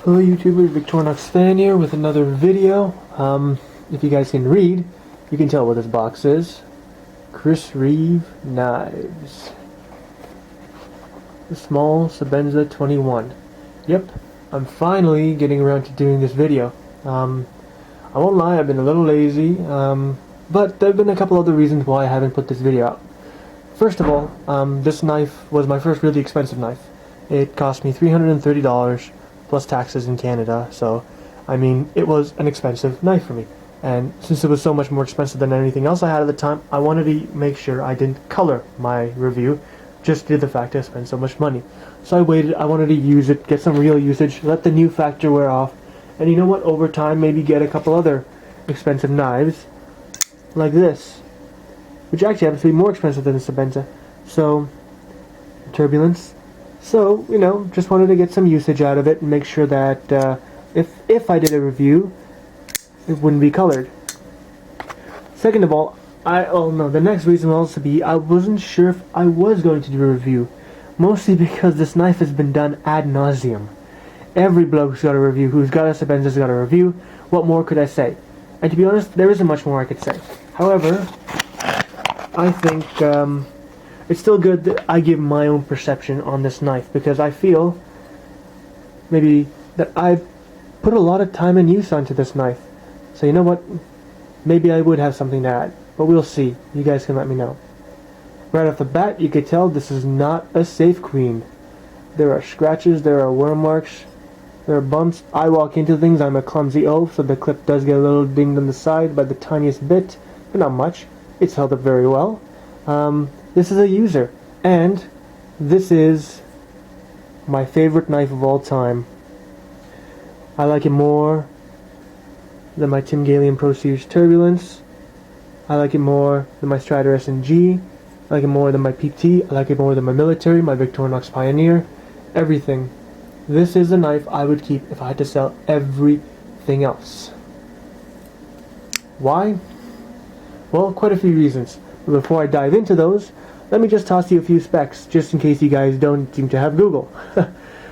Hello YouTubers, Victorinox fan here with another video. If you guys can read, you can tell what this box is. Reeve knives. The small Sebenza 21. Yep, I'm finally getting around to doing this video. I won't lie, I've been a little lazy, but there have been a couple other reasons why I haven't put this video out. First of all, this knife was my first really expensive knife. It cost me $330 plus taxes in Canada, so I mean it was an expensive knife for me. And since it was so much more expensive than anything else I had at the time, I wanted to make sure I didn't color my review just due to the fact I spent so much money. So I waited, I wanted to use it, get some real usage, let the new factor wear off, and you know what, over time maybe get a couple other expensive knives like this, which actually happens to be more expensive than the Sebenza. So, turbulence. So, you know, just wanted to get some usage out of it and make sure that if I did a review, it wouldn't be colored. Second of all, the next reason will also be I wasn't sure if I was going to do a review. Mostly because this knife has been done ad nauseum. Every bloke's got a review, who's got a Sebenza's got a review. What more could I say? And to be honest, there isn't much more I could say. However, I think it's still good that I give my own perception on this knife, because I feel maybe that I've put a lot of time and use onto this knife. So you know what, maybe I would have something to add, but we'll see. You guys can let me know. Right off the bat, you could tell this is not a safe queen. There are scratches, there are worm marks, there are bumps. I walk into things, I'm a clumsy oaf, so the clip does get a little dinged on the side by the tiniest bit, but not much. It's held up very well. This is a user, and this is my favorite knife of all time. I like it more than my Tim Galeon Pro Series Turbulence. I like it more than my Strider S&G. I like it more than my PT. I like it more than my military, my Victorinox Pioneer. Everything. This is a knife I would keep if I had to sell everything else. Why? Well, quite a few reasons. But before I dive into those, let me just toss you a few specs, just in case you guys don't seem to have Google.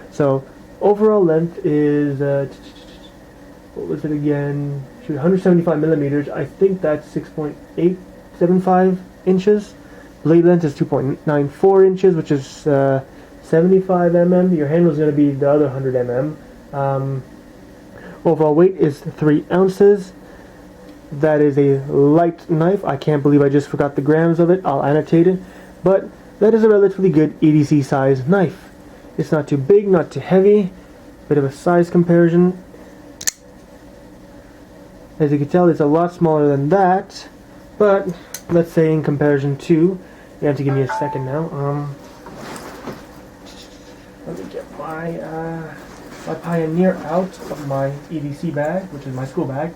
So, overall length is, what was it again? 175 millimeters. I think that's 6.875 inches. Blade length is 2.94 inches, which is 75 mm. Your handle is going to be the other 100 mm. Overall weight is 3 ounces. That is a light knife. I can't believe I just forgot the grams of it. I'll annotate it. But that is a relatively good EDC size knife. It's not too big, not too heavy. Bit of a size comparison. As you can tell, it's a lot smaller than that. But let's say in comparison to, you have to give me a second now. Let me get my my Pioneer out of my EDC bag, which is my school bag.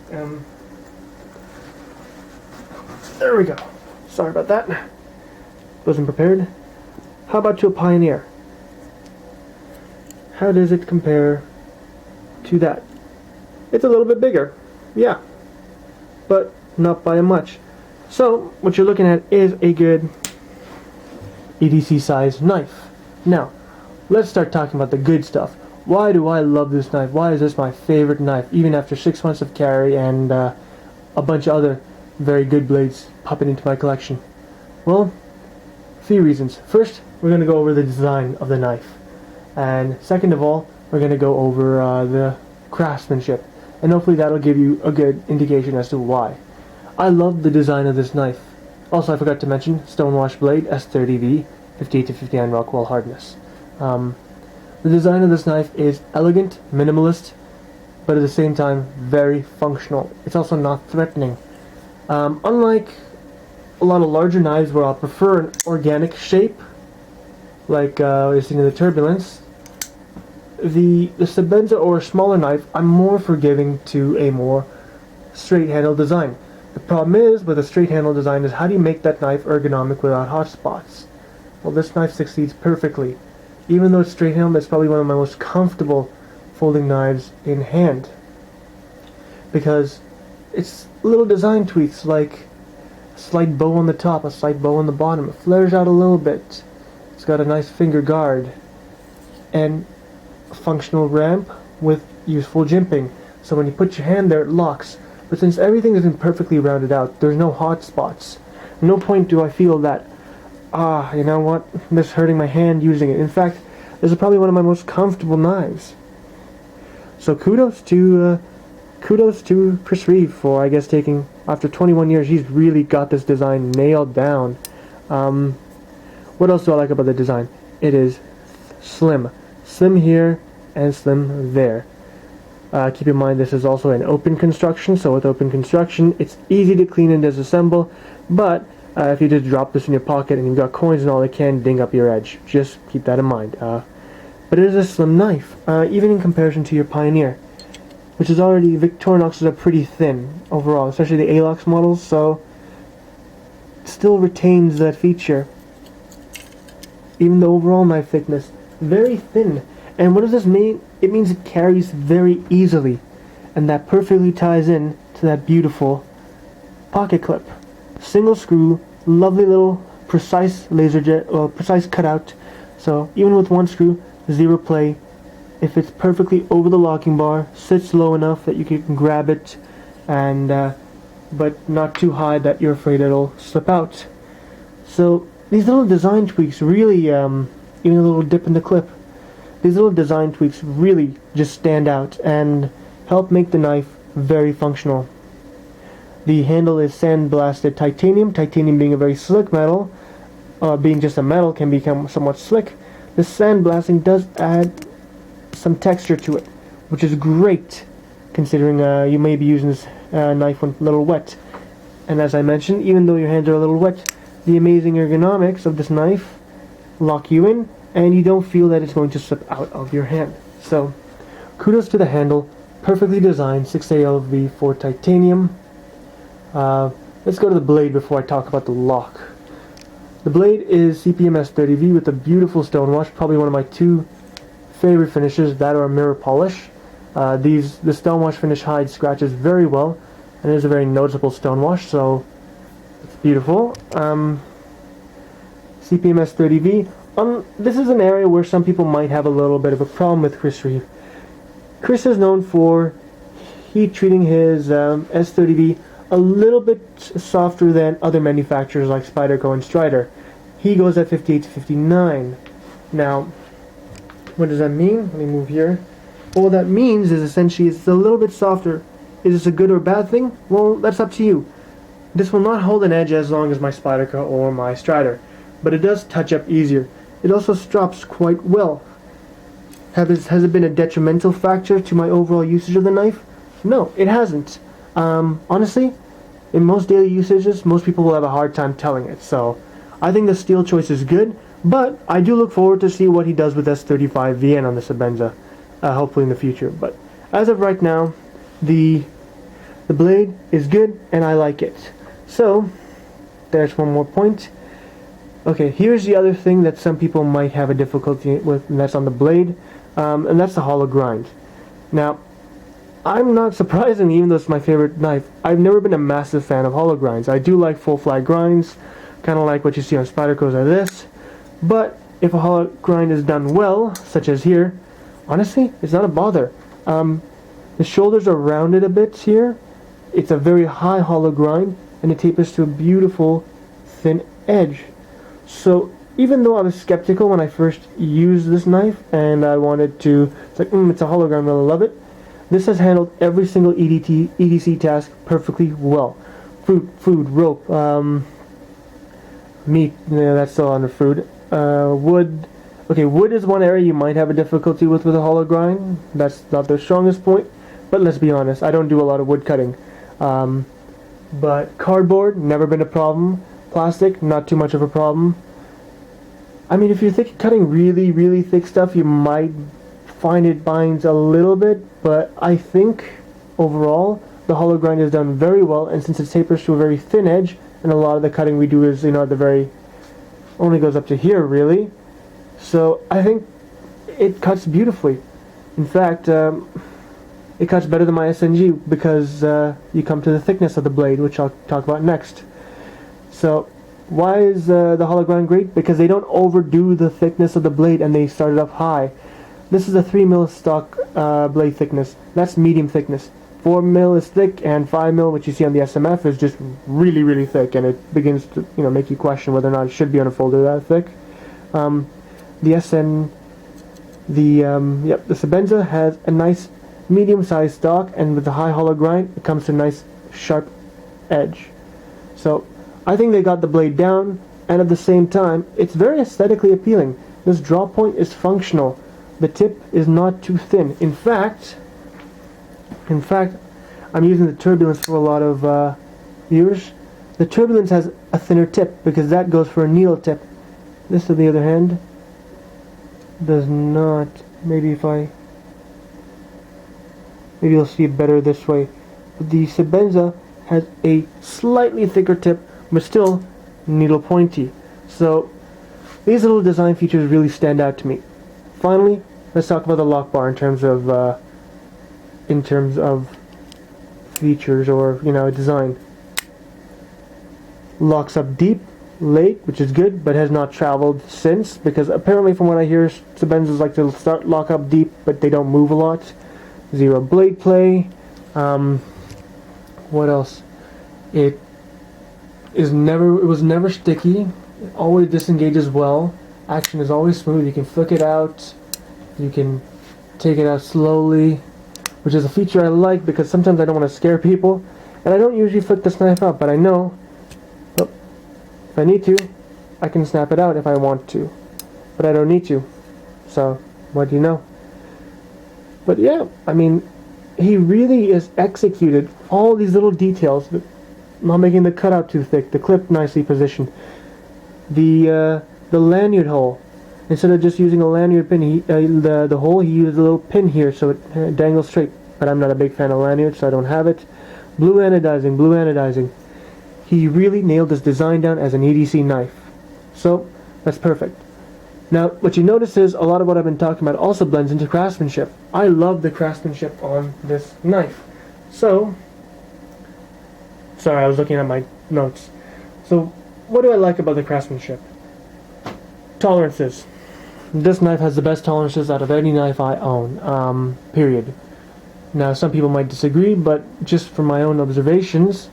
There we go. Sorry about that. Wasn't prepared. How about your Pioneer? How does it compare to that? It's a little bit bigger, yeah, but not by much. So what you're looking at is a good EDC size knife. Now, let's start talking about the good stuff. Why do I love this knife? Why is this my favorite knife, even after 6 months of carry and a bunch of other very good blades popping into my collection? Well, a few reasons. First, we're going to go over the design of the knife. And second of all, we're going to go over the craftsmanship. And hopefully that'll give you a good indication as to why. I love the design of this knife. Also, I forgot to mention, stonewash blade, S30V, 58 to 59 Rockwell hardness. The design of this knife is elegant, minimalist, but at the same time, very functional. It's also not threatening. Unlike a lot of larger knives where I'll prefer an organic shape, like you've seen in the Turbulence, the Sebenza or a smaller knife, I'm more forgiving to a more straight handle design. The problem is with a straight handle design is how do you make that knife ergonomic without hot spots? Well, this knife succeeds perfectly. Even though it's straight handle, it's probably one of my most comfortable folding knives in hand, because it's little design tweaks like a slight bow on the top, a slight bow on the bottom. It flares out a little bit. It's got a nice finger guard and a functional ramp with useful jimping. So when you put your hand there, it locks. But since everything isn't perfectly rounded out, there's no hot spots. No point do I feel that, you know what, this is hurting my hand using it. In fact, this is probably one of my most comfortable knives. So kudos to Chris Reeve for, I guess, taking, after 21 years, he's really got this design nailed down. What else do I like about the design? It is slim. Slim here and slim there. Keep in mind this is also an open construction, so with open construction it's easy to clean and disassemble, but if you just drop this in your pocket and you've got coins and all, it can ding up your edge. Just keep that in mind. But it is a slim knife, even in comparison to your Pioneer, which is already, Victorinoxes are pretty thin overall, especially the Alox models, so it still retains that feature. Even the overall knife thickness, very thin. And what does this mean? It means it carries very easily, and that perfectly ties in to that beautiful pocket clip. Single screw, lovely little precise laser jet, precise cutout. So even with one screw, zero play. If it's perfectly over the locking bar, sits low enough that you can grab it, and but not too high that you're afraid it'll slip out. So these little design tweaks really, even a little dip in the clip, these little design tweaks really just stand out and help make the knife very functional. The handle is sandblasted titanium, titanium being a very slick metal, being just a metal can become somewhat slick. The sandblasting does add some texture to it, which is great considering you may be using this knife when a little wet. And as I mentioned, even though your hands are a little wet, the amazing ergonomics of this knife lock you in, and you don't feel that it's going to slip out of your hand. So kudos to the handle, perfectly designed, 6ALV4 titanium. Let's go to the blade before I talk about the lock. The blade is CPMS 30V with a beautiful stonewash, probably one of my two favorite finishes, that or a mirror polish. The stonewash finish hides scratches very well, and it is a very noticeable stonewash, so it's beautiful. CPMS 30V. This is an area where some people might have a little bit of a problem with Chris Reeve. Chris is known for heat treating his S30V a little bit softer than other manufacturers like Spyderco and Strider. He goes at 58 to 59. Now, what does that mean? Let me move here. Well, what that means is essentially it's a little bit softer. Is this a good or bad thing? Well, that's up to you. This will not hold an edge as long as my Spyderco or my Strider, but it does touch up easier. It also strops quite well. Has it been a detrimental factor to my overall usage of the knife? No, it hasn't. Honestly, in most daily usages, most people will have a hard time telling it. So I think the steel choice is good, but I do look forward to see what he does with S35 VN on the Sebenza, hopefully in the future. But as of right now, the blade is good and I like it. So there's one more point. Okay, here's the other thing that some people might have a difficulty with, and that's on the blade, and that's the hollow grind. Now, I'm not surprisingly, even though it's my favorite knife, I've never been a massive fan of hollow grinds. I do like full flat grinds, kind of like what you see on Spydercos or this, but if a hollow grind is done well, such as here, honestly, it's not a bother. The shoulders are rounded a bit here. It's a very high hollow grind, and it tapers to a beautiful thin edge. So even though I was skeptical when I first used this knife and I wanted to, it's like, it's a hollow grind, but I love it. This has handled every single EDC task perfectly well. Food, rope, meat, that's still under food. Wood. Okay, wood is one area you might have a difficulty with a hollow grind. That's not the strongest point, but let's be honest, I don't do a lot of wood cutting. But cardboard, never been a problem. Plastic, not too much of a problem. I mean, if you're cutting really, really thick stuff, you might find it binds a little bit, but I think overall the hollow grind is done very well, and since it tapers to a very thin edge, and a lot of the cutting we do is, at the very, only goes up to here really, so I think it cuts beautifully. In fact, it cuts better than my SNG because you come to the thickness of the blade, which I'll talk about next. So why is the hollow grind great? Because they don't overdo the thickness of the blade and they start it up high. This is a 3 mil stock blade thickness. That's medium thickness. 4 mil is thick, and 5 mil, which you see on the SMF, is just really, really thick, and it begins to, make you question whether or not it should be on a folder that thick. The Sebenza has a nice medium-sized stock, and with the high hollow grind, it comes to a nice sharp edge. So I think they got the blade down, and at the same time, it's very aesthetically appealing. This draw point is functional. The tip is not too thin. In fact, I'm using the Turbulence for a lot of viewers. The Turbulence has a thinner tip because that goes for a needle tip. This, on the other hand, does not. Maybe you'll see it better this way. The Sebenza has a slightly thicker tip, but still needle pointy. So these little design features really stand out to me. Finally, let's talk about the lock bar in terms of features or design. Locks up deep, late, which is good, but has not traveled since, because apparently from what I hear, Sebenzas like to lock up deep, but they don't move a lot. Zero blade play. What else? It was never sticky. It always disengages well. Action is always smooth. You can flick it out. You can take it out slowly, which is a feature I like because sometimes I don't want to scare people, and I don't usually flick this knife out, but I know if I need to, I can snap it out if I want to, but I don't need to. So what do you know? But yeah, I mean, he really is executed all these little details, not making the cutout too thick, the clip nicely positioned, the lanyard hole. Instead of just using a lanyard pin, the hole, he used a little pin here so it dangles straight. But I'm not a big fan of lanyards, so I don't have it. Blue anodizing. He really nailed this design down as an EDC knife. So, that's perfect. Now, what you notice is a lot of what I've been talking about also blends into craftsmanship. I love the craftsmanship on this knife. So, sorry, I was looking at my notes. So, what do I like about the craftsmanship? Tolerances. This knife has the best tolerances out of any knife I own, period. Now, some people might disagree, but just from my own observations,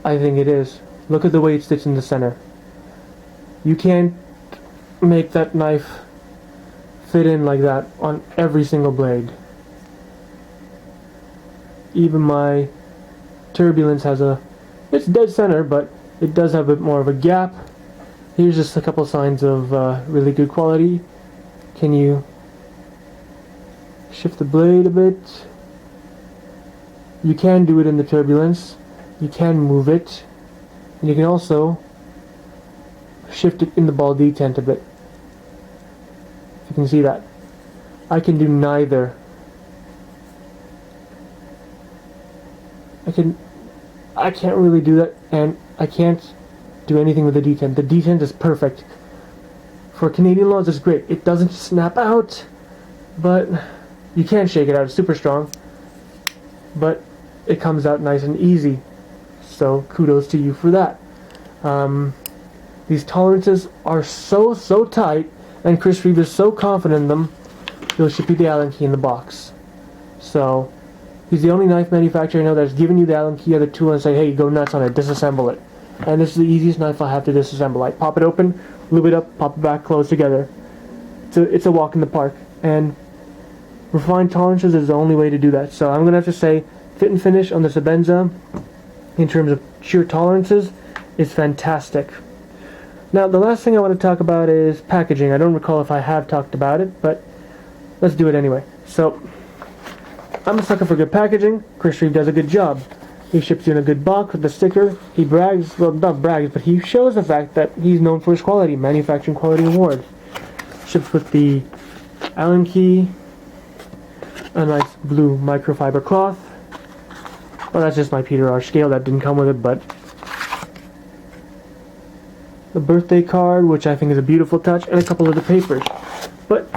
I think it is. Look at the way it sits in the center. You can't make that knife fit in like that on every single blade. Even my Turbulence has it's dead center, but it does have a bit more of a gap. Here's just a couple signs of really good quality. Can you shift the blade a bit? You can do it in the Turbulence. You can move it. And you can also shift it in the ball detent a bit. If you can see that. I can do neither. I can't really do that, and I can't do anything with the detent. The detent is perfect. For Canadian laws, it's great. It doesn't snap out, but you can shake it out. It's super strong, but it comes out nice and easy. So kudos to you for that. These tolerances are so tight, and Chris Reeve is so confident in them, he'll ship you the Allen key in the box. So he's the only knife manufacturer I know that's given you the Allen key or the tool and say, hey, go nuts on it, disassemble it. And this is the easiest knife I have to disassemble. I pop it open, lube it up, pop it back, close together. It's a walk in the park. And refined tolerances is the only way to do that. So I'm going to have to say fit and finish on the Sebenza in terms of sheer tolerances is fantastic. Now the last thing I want to talk about is packaging. I don't recall if I have talked about it, but let's do it anyway. So I'm a sucker for good packaging. Chris Reeve does a good job. He ships you in a good box with the sticker. He brags, well, not brags, but he shows the fact that he's known for his quality, manufacturing quality award. Ships with the Allen key, a nice blue microfiber cloth. Well, that's just my Peter R. scale. That didn't come with it, but the birthday card, which I think is a beautiful touch, and a couple of the papers. But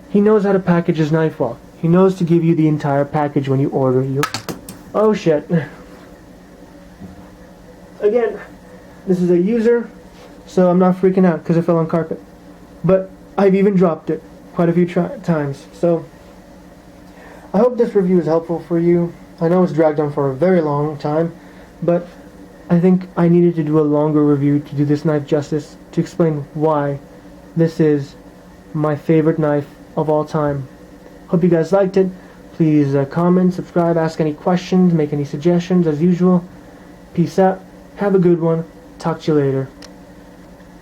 he knows how to package his knife well. He knows to give you the entire package when you order. Oh shit. Again, this is a user, so I'm not freaking out because it fell on carpet. But I've even dropped it. quite a few times. So I hope this review is helpful for you. I know it's dragged on for a very long time, but I think I needed to do a longer review to do this knife justice, to explain why this is my favorite knife of all time. Hope you guys liked it. Please comment, subscribe, ask any questions, make any suggestions as usual. Peace out. Have a good one. Talk to you later.